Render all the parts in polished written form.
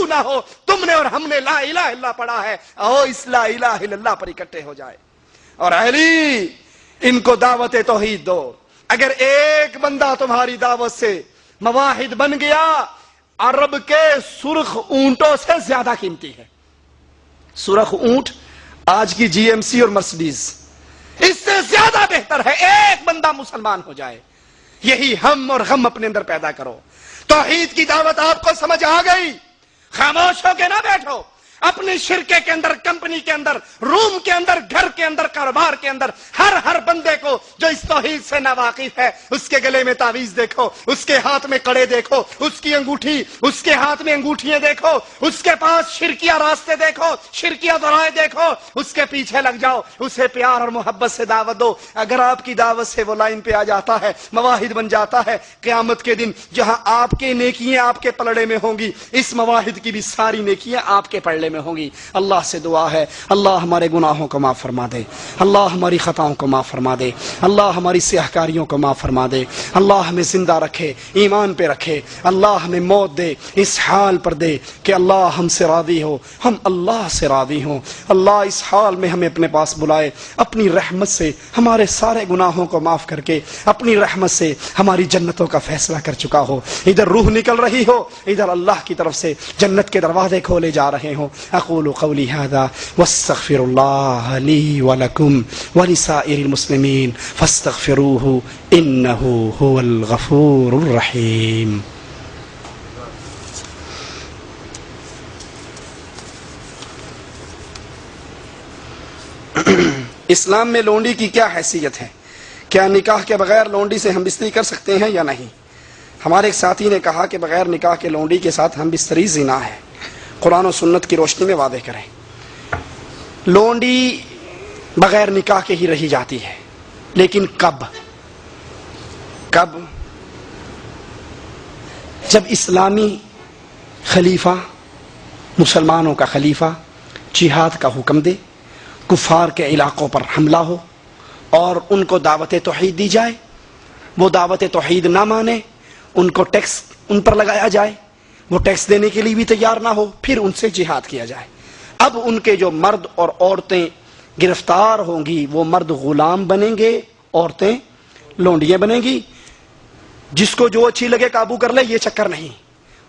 تو نہ ہو، تم نے اور ہم نے لا الہ الا پڑھا ہے، او اس لا الہ الا اللہ پر اکٹھے ہو جائے۔ اور علی ان کو دعوت توحید دو۔ اگر ایک بندہ تمہاری دعوت سے مواحد بن گیا، عرب کے سرخ اونٹوں سے زیادہ قیمتی ہے۔ سرخ اونٹ آج کی جی ایم سی اور مرسڈیز، اس سے زیادہ بہتر ہے ایک بندہ مسلمان ہو جائے۔ یہی ہم اور غم اپنے اندر پیدا کرو۔ توحید کی دعوت آپ کو سمجھ آ گئی، خاموش ہو کے نہ بیٹھو۔ اپنی شرکے کے اندر، کمپنی کے اندر، روم کے اندر، گھر کے اندر، کاروبار کے اندر، ہر بندے کو جو اس توحید سے ناواقف ہے، اس کے گلے میں تعویذ دیکھو، اس کے ہاتھ میں کڑے دیکھو، اس کی انگوٹھی، اس کے ہاتھ میں انگوٹھیاں دیکھو، اس کے پاس شرکیہ راستے دیکھو، شرکیہ ذرائع دیکھو، اس کے پیچھے لگ جاؤ، اسے پیار اور محبت سے دعوت دو۔ اگر آپ کی دعوت سے وہ لائن پہ آ جاتا ہے، مواحد بن جاتا ہے، قیامت کے دن جہاں آپ کے نیکیاں آپ کے پلڑے میں ہوں گی، اس مواحد کی بھی ساری نیکیاں آپ کے پلڑے میں ہوں گی۔ اللہ سے دعا ہے، اللہ ہمارے گناہوں کو معاف فرما دے، اللہ ہماری خطاؤں کو معاف فرما دے، اللہ ہماری سیاہکاریوں کو معاف فرما دے، اللہ ہمیں زندہ رکھے، ایمان پہ رکھے، اللہ ہمیں موت دے اس حال پر دے کہ اللہ ہم سے راضی ہو، ہم اللہ سے راضی ہوں۔ اللہ اس حال میں ہمیں اپنے پاس بلائے، اپنی رحمت سے ہمارے سارے گناہوں کو معاف کر کے اپنی رحمت سے ہماری جنتوں کا فیصلہ کر چکا ہو۔ ادھر روح نکل رہی ہو، ادھر اللہ کی طرف سے جنت کے دروازے کھولے جا رہے ہوں۔ اقول قولی هذا واستغفر الله لي ولكم ولسائر المسلمين فاستغفروه انه هو الغفور الرحيم۔ اسلام میں لونڈی کی کیا حیثیت ہے؟ کیا نکاح کے بغیر لونڈی سے ہم بستری کر سکتے ہیں یا نہیں؟ ہمارے ایک ساتھی نے کہا کہ بغیر نکاح کے لونڈی کے ساتھ ہم بستری زنا ہے۔ قرآن و سنت کی روشنی میں واضح کریں۔ لونڈی بغیر نکاح کے ہی رہی جاتی ہے، لیکن کب؟ جب اسلامی خلیفہ، مسلمانوں کا خلیفہ جہاد کا حکم دے، کفار کے علاقوں پر حملہ ہو اور ان کو دعوت توحید دی جائے، وہ دعوت توحید نہ مانے، ان کو ٹیکس ان پر لگایا جائے، وہ ٹیکس دینے کے لیے بھی تیار نہ ہو، پھر ان سے جہاد کیا جائے۔ اب ان کے جو مرد اور عورتیں گرفتار ہوں گی، وہ مرد غلام بنیں گے، عورتیں لونڈیاں بنیں گی۔ جس کو جو اچھی لگے قابو کر لے، یہ چکر نہیں۔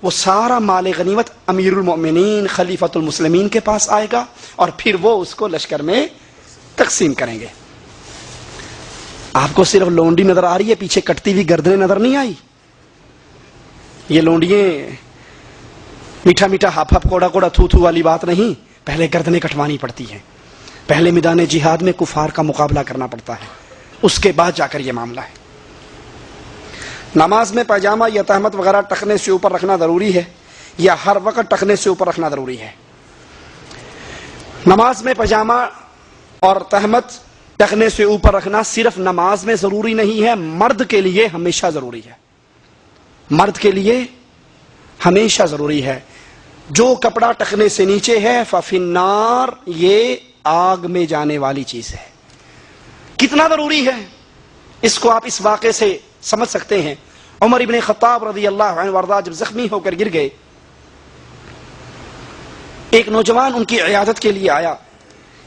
وہ سارا مال غنیمت امیر المؤمنین خلیفۃ المسلمین کے پاس آئے گا اور پھر وہ اس کو لشکر میں تقسیم کریں گے۔ آپ کو صرف لونڈی نظر آ رہی ہے، پیچھے کٹتی ہوئی گردنیں نظر نہیں آئی؟ یہ لونڈیاں میٹھا میٹھا ہپ ہپ کوڑا کوڑا تھو تھو والی بات نہیں، پہلے گردنیں کٹوانی پڑتی ہیں، پہلے میدان جہاد میں کفار کا مقابلہ کرنا پڑتا ہے، اس کے بعد جا کر یہ معاملہ ہے۔ نماز میں پاجامہ یا تہمت وغیرہ ٹخنے سے اوپر رکھنا ضروری ہے یا ہر وقت ٹخنے سے اوپر رکھنا ضروری ہے؟ نماز میں پاجامہ اور تہمت ٹخنے سے اوپر رکھنا صرف نماز میں ضروری نہیں ہے، مرد کے لیے ہمیشہ ضروری ہے۔ مرد کے لیے ہمیشہ ضروری ہے۔ جو کپڑا ٹخنے سے نیچے ہے ففی النار، یہ آگ میں جانے والی چیز ہے۔ کتنا ضروری ہے اس کو آپ اس واقعے سے سمجھ سکتے ہیں۔ عمر ابن خطاب رضی اللہ عنہ وارضہ جب زخمی ہو کر گر گئے، ایک نوجوان ان کی عیادت کے لیے آیا،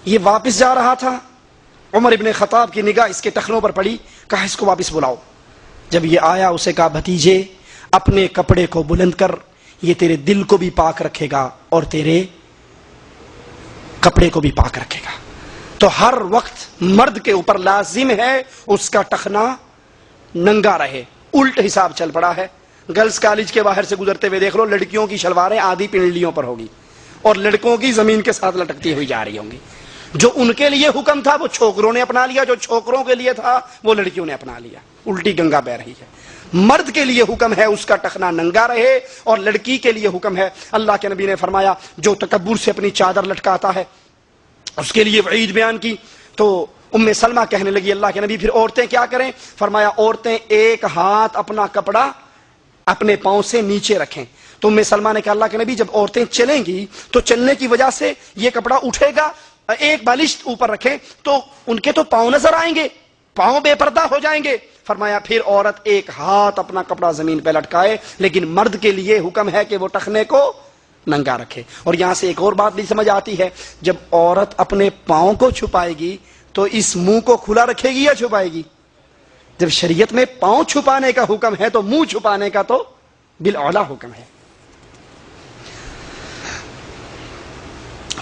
یہ واپس جا رہا تھا، عمر ابن خطاب کی نگاہ اس کے ٹخنوں پر پڑی، کہا اس کو واپس بلاؤ۔ جب یہ آیا اسے کہا بھتیجے اپنے کپڑے کو بلند کر، یہ تیرے دل کو بھی پاک رکھے گا اور تیرے کپڑے کو بھی پاک رکھے گا۔ تو ہر وقت مرد کے اوپر لازم ہے اس کا ٹخنا ننگا رہے۔ الٹ حساب چل پڑا ہے، گرلز کالج کے باہر سے گزرتے ہوئے دیکھ لو، لڑکیوں کی شلواریں آدھی پنڈلیوں پر ہوگی اور لڑکوں کی زمین کے ساتھ لٹکتی ہوئی جا رہی ہوں گی۔ جو ان کے لیے حکم تھا وہ چھوکروں نے اپنا لیا، جو چھوکروں کے لیے تھا وہ لڑکیوں نے اپنا لیا۔ الٹی گنگا بہ رہی ہے۔ مرد کے لیے حکم ہے اس کا ٹخنا ننگا رہے اور لڑکی کے لیے حکم ہے، اللہ کے نبی نے فرمایا جو تکبر سے اپنی چادر لٹکاتا ہے اس کے لیے وعید بیان کی۔ تو ام سلمہ کہنے لگی اللہ کے نبی پھر عورتیں کیا کریں؟ فرمایا عورتیں ایک ہاتھ اپنا کپڑا اپنے پاؤں سے نیچے رکھیں۔ تو ام سلمہ نے کہا اللہ کے نبی جب عورتیں چلیں گی تو چلنے کی وجہ سے یہ کپڑا اٹھے گا، ایک بالشت اوپر رکھیں تو ان کے تو پاؤں نظر آئیں گے، پاؤں بے پردہ ہو جائیں گے۔ فرمایا پھر عورت ایک ہاتھ اپنا کپڑا زمین پہ لٹکائے، لیکن مرد کے لیے حکم ہے کہ وہ ٹخنے کو ننگا رکھے۔ اور یہاں سے ایک اور بات بھی سمجھ آتی ہے، جب عورت اپنے پاؤں کو چھپائے گی تو اس منہ کو کھلا رکھے گی یا چھپائے گی؟ جب شریعت میں پاؤں چھپانے کا حکم ہے تو منہ چھپانے کا تو بالاولیٰ حکم ہے۔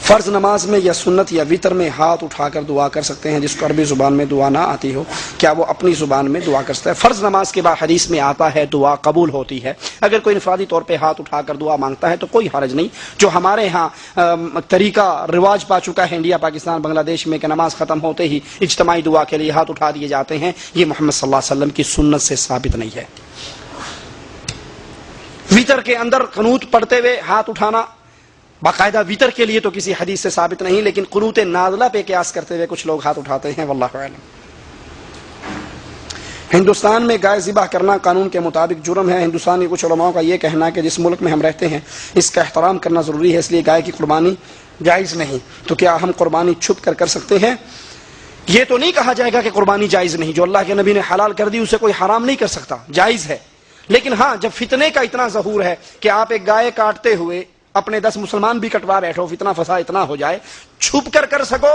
فرض نماز میں یا سنت یا وتر میں ہاتھ اٹھا کر دعا کر سکتے ہیں جس کو عربی زبان میں دعا نہ آتی ہو، کیا وہ اپنی زبان میں دعا کر سکتا ہے؟ فرض نماز کے بعد حدیث میں آتا ہے دعا قبول ہوتی ہے۔ اگر کوئی انفرادی طور پہ ہاتھ اٹھا کر دعا مانگتا ہے تو کوئی حرج نہیں۔ جو ہمارے ہاں طریقہ رواج پا چکا ہے انڈیا پاکستان بنگلہ دیش میں کہ نماز ختم ہوتے ہی اجتماعی دعا کے لیے ہاتھ اٹھا دیے جاتے ہیں، یہ محمد صلی اللہ علیہ وسلم کی سنت سے ثابت نہیں ہے۔ وتر کے اندر قنوت پڑھتے ہوئے ہاتھ اٹھانا باقاعدہ وتر کے لیے تو کسی حدیث سے ثابت نہیں، لیکن قنوت نازلہ پہ قیاس کرتے ہوئے کچھ لوگ ہاتھ اٹھاتے ہیں، واللہ اعلم۔ ہندوستان میں گائے ذبح کرنا قانون کے مطابق جرم ہے۔ ہندوستان کے کچھ علماء کا یہ کہنا ہے کہ جس ملک میں ہم رہتے ہیں اس کا احترام کرنا ضروری ہے، اس لیے گائے کی قربانی جائز نہیں۔ تو کیا ہم قربانی چھپ کر سکتے ہیں؟ یہ تو نہیں کہا جائے گا کہ قربانی جائز نہیں، جو اللہ کے نبی نے حلال کر دی اسے کوئی حرام نہیں کر سکتا، جائز ہے۔ لیکن ہاں جب فتنے کا اتنا ظہور ہے کہ آپ ایک گائے کاٹتے ہوئے اپنے 10 مسلمان بھی کٹوا بیٹھو، فتنہ فساد اتنا ہو جائے، چھپ کر سکو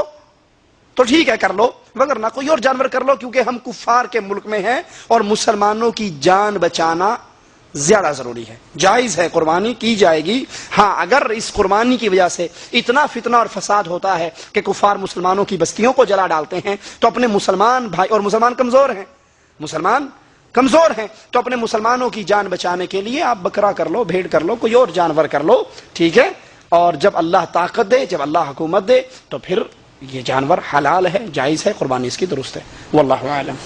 تو ٹھیک ہے کر لو، وگرنہ کوئی اور جانور کر لو، کیونکہ ہم کفار کے ملک میں ہیں اور مسلمانوں کی جان بچانا زیادہ ضروری ہے۔ جائز ہے، قربانی کی جائے گی۔ ہاں اگر اس قربانی کی وجہ سے اتنا فتنہ اور فساد ہوتا ہے کہ کفار مسلمانوں کی بستیوں کو جلا ڈالتے ہیں تو اپنے مسلمان بھائی، اور مسلمان کمزور ہیں تو اپنے مسلمانوں کی جان بچانے کے لیے آپ بکرا کر لو، بھیڑ کر لو، کوئی اور جانور کر لو، ٹھیک ہے۔ اور جب اللہ طاقت دے، جب اللہ حکومت دے تو پھر یہ جانور حلال ہے، جائز ہے، قربانی اس کی درست ہے، واللہ اعلم۔